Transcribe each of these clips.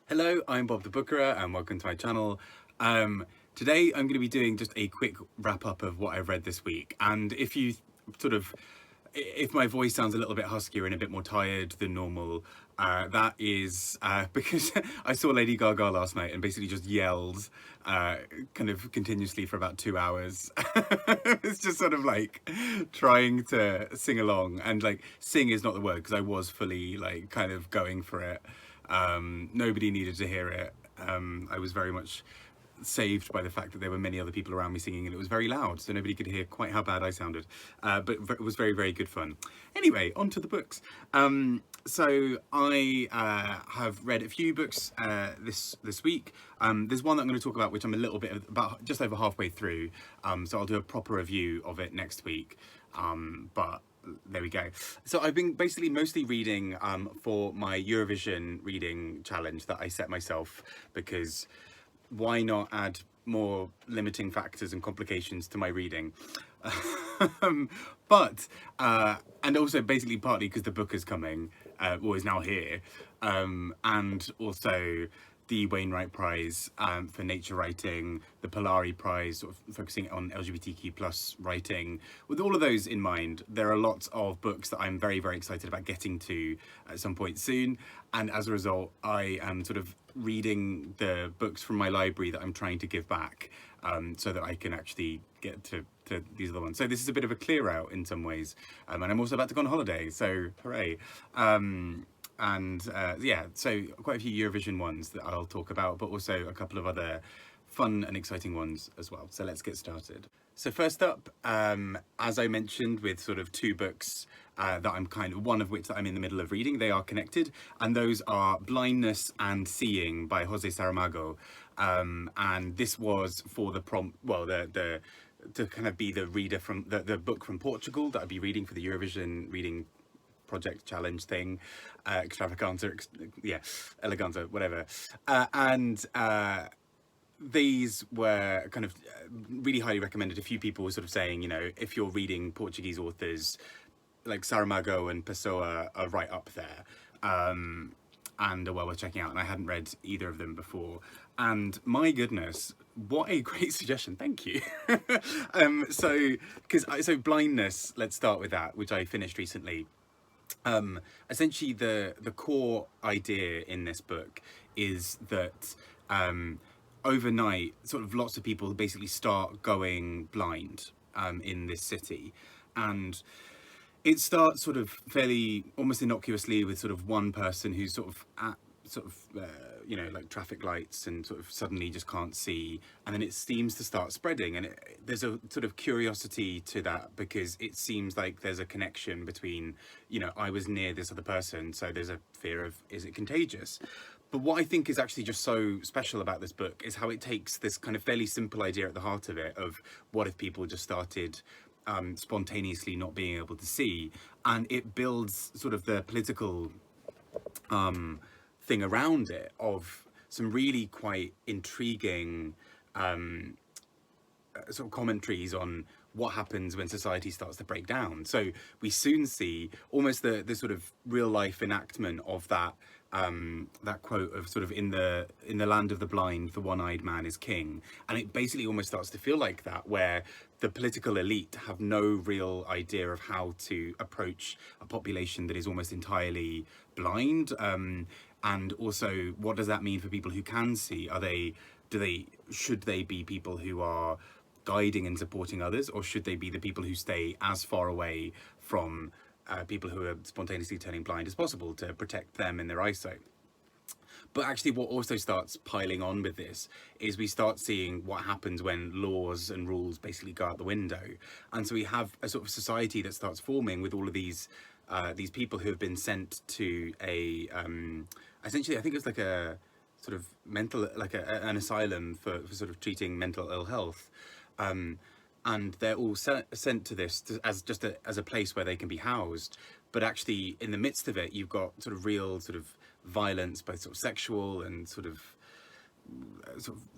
Hello, I'm Bob the Bookerer and welcome to my channel. Today I'm going to be doing just a quick wrap up of what I've read this week, and if my voice sounds a little bit huskier and a bit more tired than normal, that is because I saw Lady Gaga last night and basically just yelled kind of continuously for about 2 hours. It's just sort of like trying to sing along, and like sing is not the word because I was fully like kind of going for it. Nobody needed to hear it. I was very much saved by the fact that there were many other people around me singing and it was very loud, so nobody could hear quite how bad I sounded. But it was very, very good fun. Anyway, on to the books. So I have read a few books this week. There's one that I'm going to talk about which I'm a little bit about just over halfway through. So I'll do a proper review of it next week. But there we go. So I've been basically mostly reading for my Eurovision reading challenge that I set myself, because why not add more limiting factors and complications to my reading? And also basically partly because the book is coming, or is now here, and also the Wainwright Prize for nature writing, the Polari Prize, sort of focusing on LGBTQ plus writing. With all of those in mind, there are lots of books that I'm very, very excited about getting to at some point soon. And as a result, I am sort of reading the books from my library that I'm trying to give back, so that I can actually get to these other ones. So this is a bit of a clear out in some ways. And I'm also about to go on holiday, so hooray. Yeah, so quite a few Eurovision ones that I'll talk about, but also a couple of other fun and exciting ones as well. So let's get started. So first up, as I mentioned, with sort of two books that I'm one of which that I'm in the middle of reading, they are connected, and those are Blindness and Seeing by Jose Saramago. And this was for the prompt, well, to kind of be the reader from the book from Portugal that I'd be reading for the Eurovision reading project challenge thing, extravaganza, yeah, eleganza, whatever. These were kind of really highly recommended. A few people were sort of saying, you know, if you're reading Portuguese authors, like Saramago and Pessoa are right up there, and are well worth checking out. And I hadn't read either of them before, and my goodness, what a great suggestion, thank you. So Blindness, let's start with that, which I finished recently. Essentially the core idea in this book is that overnight sort of lots of people basically start going blind in this city, and it starts sort of fairly almost innocuously with sort of one person who's sort of at you know, like traffic lights and sort of suddenly just can't see, and then it seems to start spreading, and there's a sort of curiosity to that because it seems like there's a connection between, you know, I was near this other person, so there's a fear of, is it contagious? But what I think is actually just so special about this book is how it takes this kind of fairly simple idea at the heart of it of what if people just started spontaneously not being able to see, and it builds sort of the political thing around it of some really quite intriguing sort of commentaries on what happens when society starts to break down. So we soon see almost the sort of real life enactment of that that quote of sort of in the land of the blind, the one-eyed man is king. And it basically almost starts to feel like that, where the political elite have no real idea of how to approach a population that is almost entirely blind. And also, what does that mean for people who can see? Should they be people who are guiding and supporting others, or should they be the people who stay as far away from people who are spontaneously turning blind as possible to protect them in their eyesight? But actually what also starts piling on with this is we start seeing what happens when laws and rules basically go out the window. And so we have a sort of society that starts forming with all of these people who have been sent to a essentially, I think it's like a sort of mental, like an asylum for sort of treating mental ill health. And they're all sent to this as a place where they can be housed. But actually, in the midst of it, you've got sort of real sort of violence, both sort of sexual and sort of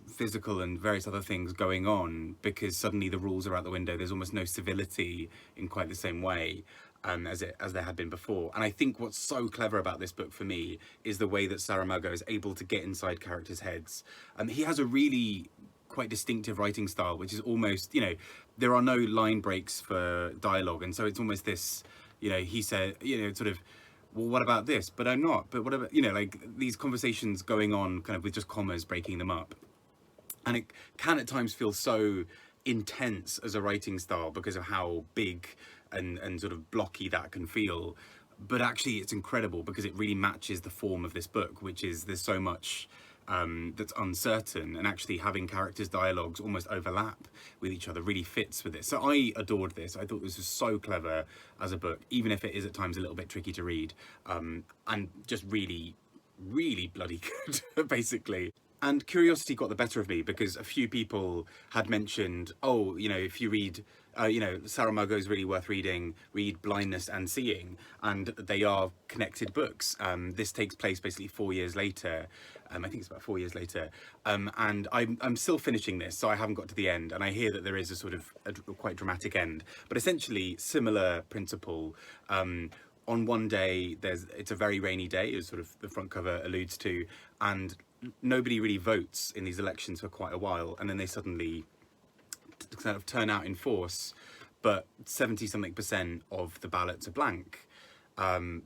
physical and various other things going on, because suddenly the rules are out the window. There's almost no civility in quite the same way. as there had been before. And I think what's so clever about this book for me is the way that Saramago is able to get inside characters' heads. He has a really quite distinctive writing style, which is almost, you know, there are no line breaks for dialogue, and so it's almost this, you know, he said, you know, sort of, well, what about this? But I'm not. But what about, you know, like these conversations going on kind of with just commas breaking them up. And it can at times feel so intense as a writing style because of how big and sort of blocky that can feel. But actually it's incredible because it really matches the form of this book, which is there's so much that's uncertain, and actually having characters' dialogues almost overlap with each other really fits with this. So I adored this. I thought this was so clever as a book, even if it is at times a little bit tricky to read, and just really, really bloody good, basically. And curiosity got the better of me because a few people had mentioned, oh, you know, if you read, you know, Saramago is really worth reading, read Blindness and Seeing, and they are connected books. This takes place basically 4 years later. I think it's about 4 years later. And I'm still finishing this, so I haven't got to the end. And I hear that there is a sort of a quite dramatic end, but essentially similar principle. On one day, it's a very rainy day, as sort of the front cover alludes to, and nobody really votes in these elections for quite a while, and then they suddenly kind of turn out in force, but 70-something% of the ballots are blank.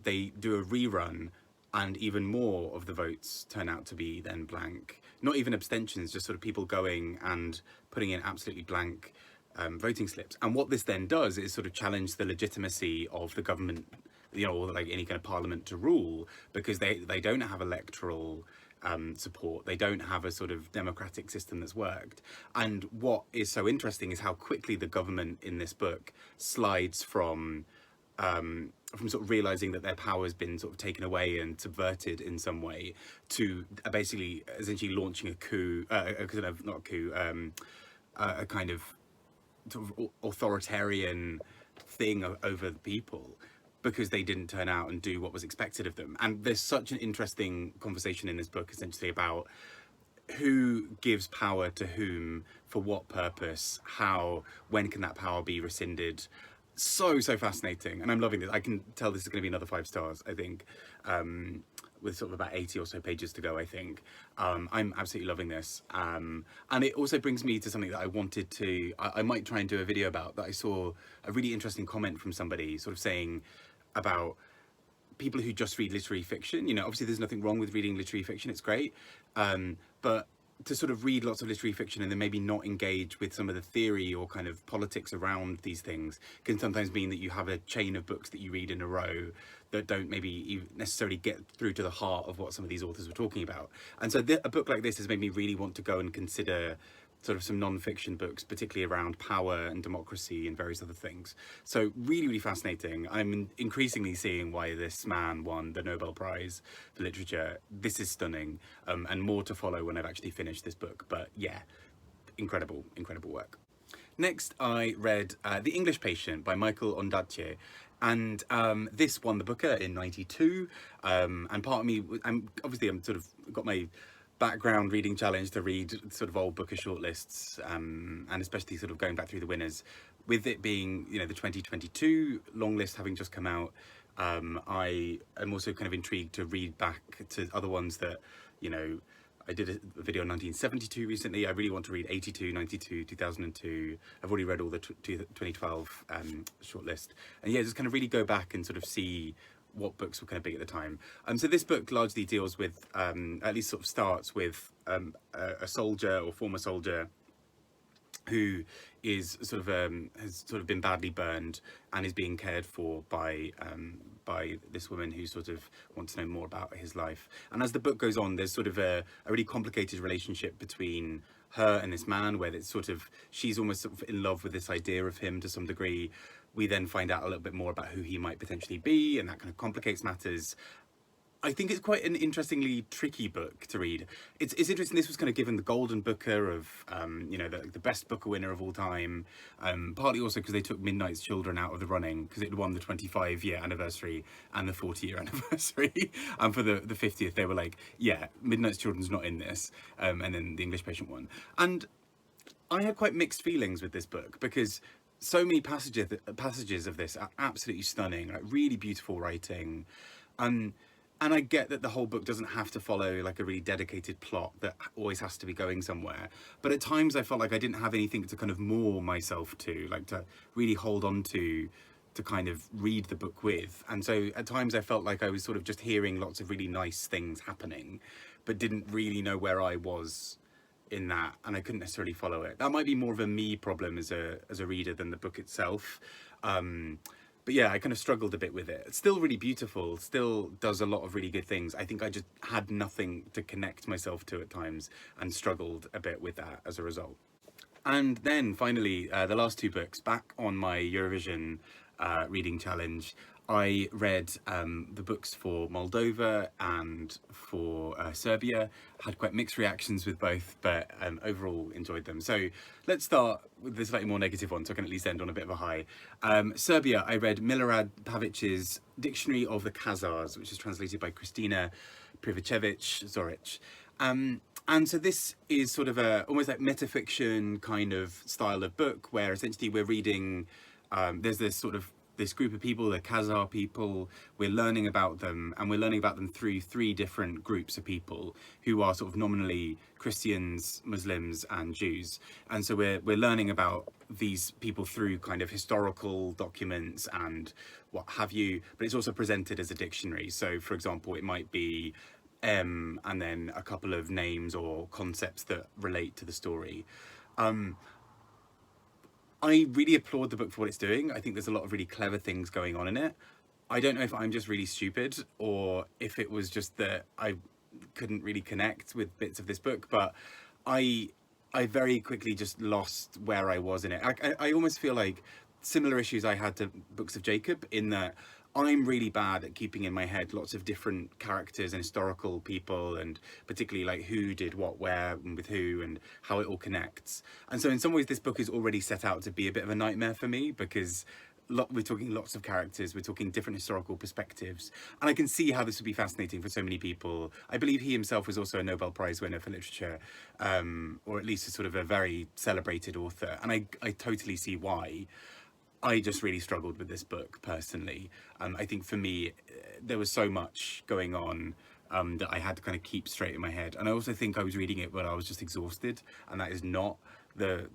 They do a rerun, and even more of the votes turn out to be then blank. Not even abstentions, just sort of people going and putting in absolutely blank voting slips. And what this then does is sort of challenge the legitimacy of the government, you know, or like any kind of parliament to rule, because they don't have electoral support. They don't have a sort of democratic system that's worked. And what is so interesting is how quickly the government in this book slides from sort of realizing that their power has been sort of taken away and subverted in some way to basically essentially launching a coup, a kind of, not a coup, a kind of sort of authoritarian thing over the people, because they didn't turn out and do what was expected of them. And there's such an interesting conversation in this book essentially about who gives power to whom, for what purpose, how, when can that power be rescinded. So fascinating, and I'm loving this. I can tell this is going to be another 5 stars, I think, with sort of about 80 or so pages to go, I think. I'm absolutely loving this. And it also brings me to something that I wanted to, I might try and do a video about, that I saw a really interesting comment from somebody sort of saying about people who just read literary fiction. You know, obviously there's nothing wrong with reading literary fiction, it's great. But to sort of read lots of literary fiction and then maybe not engage with some of the theory or kind of politics around these things can sometimes mean that you have a chain of books that you read in a row that don't maybe necessarily get through to the heart of what some of these authors were talking about. And so a book like this has made me really want to go and consider sort of some non-fiction books, particularly around power and democracy and various other things. So really fascinating. I'm increasingly seeing why this man won the Nobel Prize for Literature. This is stunning, and more to follow when I've actually finished this book. But yeah, incredible work. Next, I read The English Patient by Michael Ondaatje. And this won the Booker in '92. And part of me, I'm sort of got my background reading challenge to read sort of old Booker shortlists, and especially sort of going back through the winners. With it being, you know, the 2022 long list having just come out, I am also kind of intrigued to read back to other ones that, you know, I did a video on 1972 recently. I really want to read 82, 92, 2002. I've already read all the 2012 shortlist. And yeah, just kind of really go back and sort of see what books were kind of big at the time. So this book largely deals with, at least sort of starts with a soldier or former soldier who is sort of has sort of been badly burned and is being cared for by this woman who sort of wants to know more about his life. And as the book goes on, there's sort of a really complicated relationship between her and this man, where it's sort of, she's almost sort of in love with this idea of him to some degree. We then find out a little bit more about who he might potentially be, and that kind of complicates matters. I think it's quite an interestingly tricky book to read. It's interesting, this was kind of given the Golden Booker of, you know, the best Booker winner of all time, partly also because they took Midnight's Children out of the running, because it won the 25-year anniversary and the 40-year anniversary, and for the 50th they were like, yeah, Midnight's Children's not in this, and then The English Patient won. And I had quite mixed feelings with this book, because so many passages of this are absolutely stunning, like really beautiful writing. Um, and I get that the whole book doesn't have to follow like a really dedicated plot that always has to be going somewhere. But at times I felt like I didn't have anything to kind of moor myself to, like to really hold on to kind of read the book with. And so at times I felt like I was sort of just hearing lots of really nice things happening, but didn't really know where I was in that, and I couldn't necessarily follow it. That might be more of a me problem as a reader than the book itself. But yeah, I kind of struggled a bit with it. It's still really beautiful, still does a lot of really good things. I think I just had nothing to connect myself to at times and struggled a bit with that as a result. And then finally, the last two books, back on my Eurovision reading challenge, I read the books for Moldova and for Serbia. Had quite mixed reactions with both, but overall enjoyed them. So let's start with the slightly more negative one, so I can at least end on a bit of a high. Serbia, I read Milorad Pavic's Dictionary of the Khazars, which is translated by Christina Pribicevic-Zoric. And so this is sort of a almost like metafiction kind of style of book, where essentially we're reading, there's this group of people, the Khazar people. We're learning about them, and we're learning about them through three different groups of people who are sort of nominally Christians, Muslims, and Jews. And so we're learning about these people through kind of historical documents and what have you, but it's also presented as a dictionary. So for example, it might be and then a couple of names or concepts that relate to the story. I really applaud the book for what it's doing. I think there's a lot of really clever things going on in it. I don't know if I'm just really stupid or if it was just that I couldn't really connect with bits of this book, but I very quickly just lost where I was in it. I almost feel like similar issues I had to books of Jacob, in that I'm really bad at keeping in my head lots of different characters and historical people, and particularly like who did what where and with who and how it all connects. And so in some ways this book is already set out to be a bit of a nightmare for me, because we're talking lots of characters, we're talking different historical perspectives, and I can see how this would be fascinating for so many people. I believe he himself was also a Nobel Prize winner for literature, or at least a sort of a very celebrated author, and I totally see why. I just really struggled with this book personally. I think for me, there was so much going on that I had to kind of keep straight in my head. And I also think I was reading it when I was just exhausted, and that is not the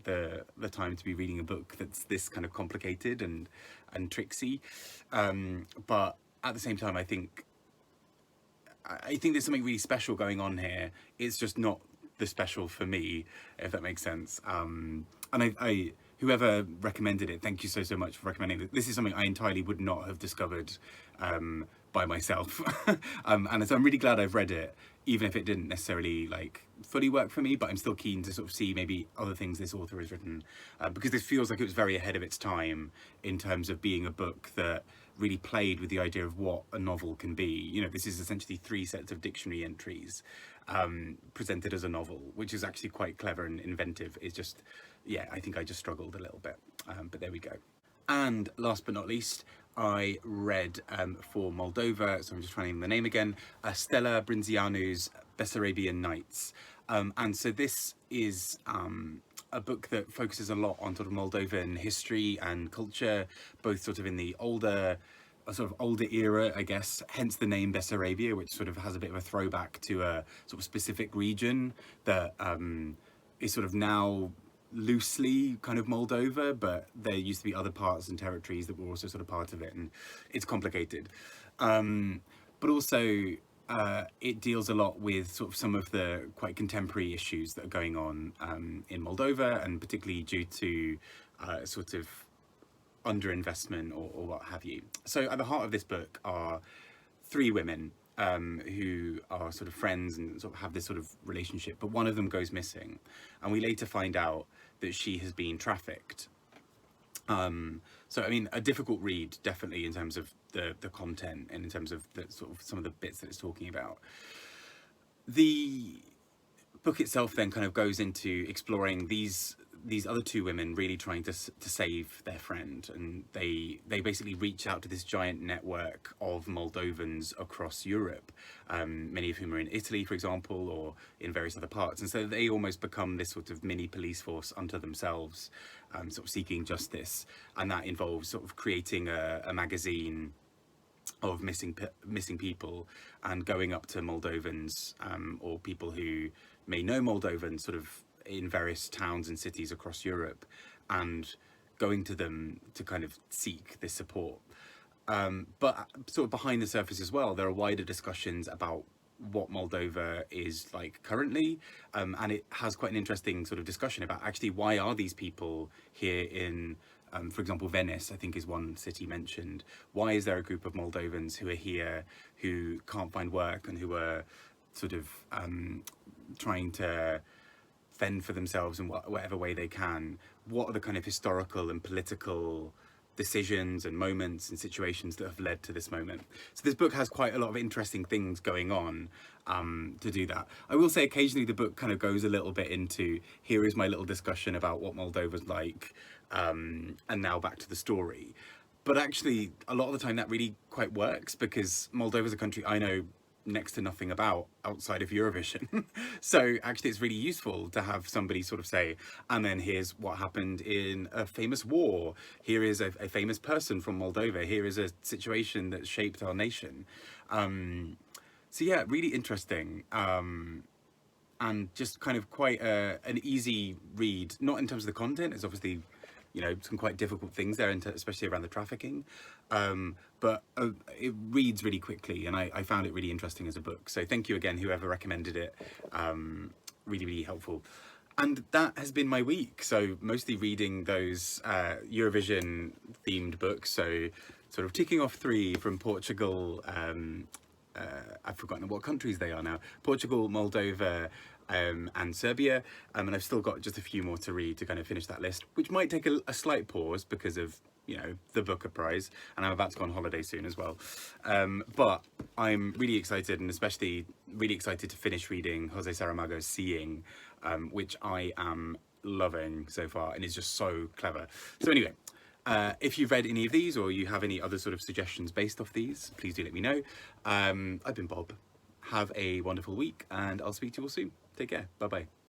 time to be reading a book that's this kind of complicated and tricksy. But at the same time, I think there's something really special going on here. It's just not the special for me, if that makes sense. And I whoever recommended it, thank you so much for recommending it. This is something I entirely would not have discovered by myself. And so I'm really glad I've read it, even if it didn't necessarily like fully work for me, but I'm still keen to sort of see maybe other things this author has written, because this feels like it was very ahead of its time in terms of being a book that really played with the idea of what a novel can be. You know, this is essentially 3 sets of dictionary entries presented as a novel, which is actually quite clever and inventive. It's just, yeah, I think I just struggled a little bit, but there we go. And last but not least, I read for Moldova, so I'm just trying to name the name again, Stela Brinzeanu's Bessarabian Nights. And so this is a book that focuses a lot on sort of Moldovan history and culture, both sort of in the older era, I guess, hence the name Bessarabia, which sort of has a bit of a throwback to a sort of specific region that is sort of now loosely kind of Moldova, but there used to be other parts and territories that were also sort of part of it, and it's complicated. But also it deals a lot with sort of some of the quite contemporary issues that are going on in Moldova, and particularly due to sort of underinvestment or what have you. So at the heart of this book are 3 women who are sort of friends and sort of have this sort of relationship, but one of them goes missing, and we later find out that she has been trafficked. So I mean, a difficult read, definitely, in terms of the content and in terms of the sort of some of the bits that it's talking about. The book itself then kind of goes into exploring these these other two women really trying to save their friend, and they basically reach out to this giant network of Moldovans across Europe, many of whom are in Italy, for example, or in various other parts, and so they almost become this sort of mini police force unto themselves, sort of seeking justice, and that involves sort of creating a magazine of missing people, and going up to Moldovans, or people who may know Moldovans, sort of in various towns and cities across Europe, and going to them to kind of seek this support. But sort of behind the surface as well, there are wider discussions about what Moldova is like currently, and it has quite an interesting sort of discussion about actually why are these people here in, for example, Venice, I think is one city mentioned. Why is there a group of Moldovans who are here who can't find work and who are sort of trying to fend for themselves in whatever way they can? What are the kind of historical and political decisions and moments and situations that have led to this moment? So this book has quite a lot of interesting things going on to do that. I will say occasionally the book kind of goes a little bit into, here is my little discussion about what Moldova's like, and now back to the story. But actually, a lot of the time that really quite works, because Moldova's a country I know next to nothing about outside of Eurovision. So actually it's really useful to have somebody sort of say, and then here's what happened in a famous war. Here is a famous person from Moldova. Here is a situation that shaped our nation. So yeah, really interesting. And just kind of quite an easy read, not in terms of the content. It's obviously, you know, some quite difficult things there, especially around the trafficking. But it reads really quickly, and I found it really interesting as a book. So thank you again, whoever recommended it. Really, really helpful. And that has been my week. So mostly reading those Eurovision themed books. So sort of ticking off 3 from Portugal. I've forgotten what countries they are now. Portugal, Moldova, and Serbia, and I've still got just a few more to read to kind of finish that list, which might take a slight pause because of, you know, the Booker Prize, and I'm about to go on holiday soon as well. But I'm really excited, and especially really excited to finish reading Jose Saramago's Seeing, which I am loving so far, and is just so clever. So anyway, if you've read any of these, or you have any other sort of suggestions based off these, please do let me know. I've been Bob. Have a wonderful week, and I'll speak to you all soon. Take care. Bye bye.